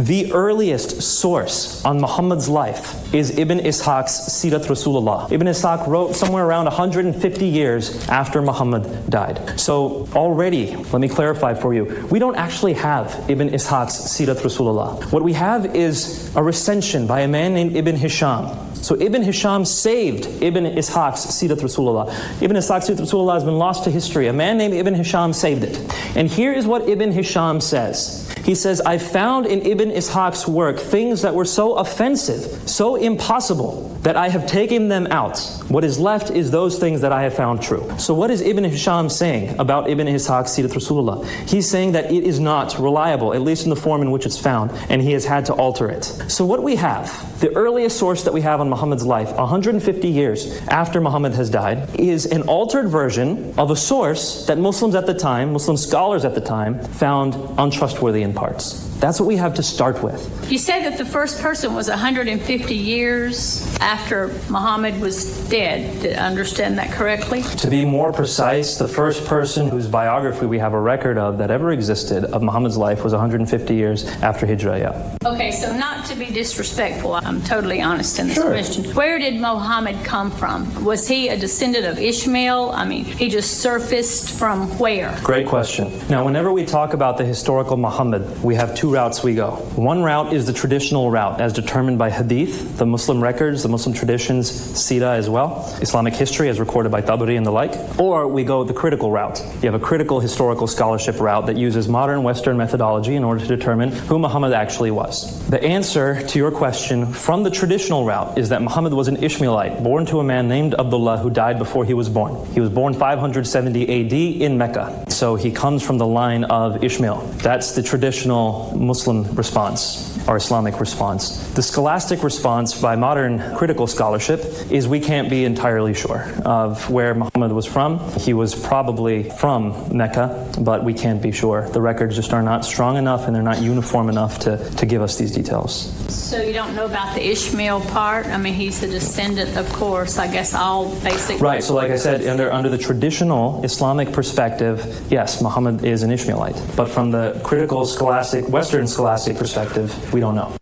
The earliest source on Muhammad's life is Ibn Ishaq's Sirat Rasulullah. Ibn Ishaq wrote somewhere around 150 years after Muhammad died. So already, let me clarify for you, we don't actually have Ibn Ishaq's Sirat Rasulullah. What we have is a recension by a man named Ibn Hisham. So Ibn Hisham saved Ibn Ishaq's Sirat Rasulullah. Ibn Ishaq's Sirat Rasulullah has been lost to history. A man named Ibn Hisham saved it. And here is what Ibn Hisham says. He says, I found in Ibn Ishaq's work things that were so offensive, so impossible, that I have taken them out. What is left is those things that I have found true. So what is Ibn Hisham saying about Ibn Ishaq's Sirat Rasulullah? He's saying that it is not reliable, at least in the form in which it's found, and he has had to alter it. So what we have, the earliest source that we have on Muhammad's life, 150 years after Muhammad has died, is an altered version of a source that Muslims at the time, Muslim scholars at the time, found untrustworthy in parts. That's what we have to start with. You say that the first person was 150 years after Muhammad was dead. Did I understand that correctly? To be more precise, the first person whose biography we have a record of that ever existed of Muhammad's life was 150 years after Hijrah, yeah. Okay, so not to be disrespectful, I'm totally honest in this question. Where did Muhammad come from? Was he a descendant of Ishmael? I mean, he just surfaced from where? Great question. Now, whenever we talk about the historical Muhammad, we have two routes we go. One route is the traditional route as determined by hadith, the Muslim records, the Muslim traditions, Sira as well, Islamic history as recorded by Tabari and the like. Or we go the critical route. You have a critical historical scholarship route that uses modern Western methodology in order to determine who Muhammad actually was. The answer to your question from the traditional route is that Muhammad was an Ishmaelite, born to a man named Abdullah who died before he was born. He was born 570 AD in Mecca. So he comes from the line of Ishmael. That's the traditional Muslim response, or Islamic response. The scholastic response by modern critical scholarship is we can't be entirely sure of where Muhammad was from. He was probably from Mecca, but we can't be sure. The records just are not strong enough and they're not uniform enough to give us these details. So you don't know about the Ishmael part? I mean, he's a descendant, of course, I guess all basic... Right, so like I said, under the traditional Islamic perspective, yes, Muhammad is an Ishmaelite. But from the critical scholastic, Western scholastic perspective, we don't know.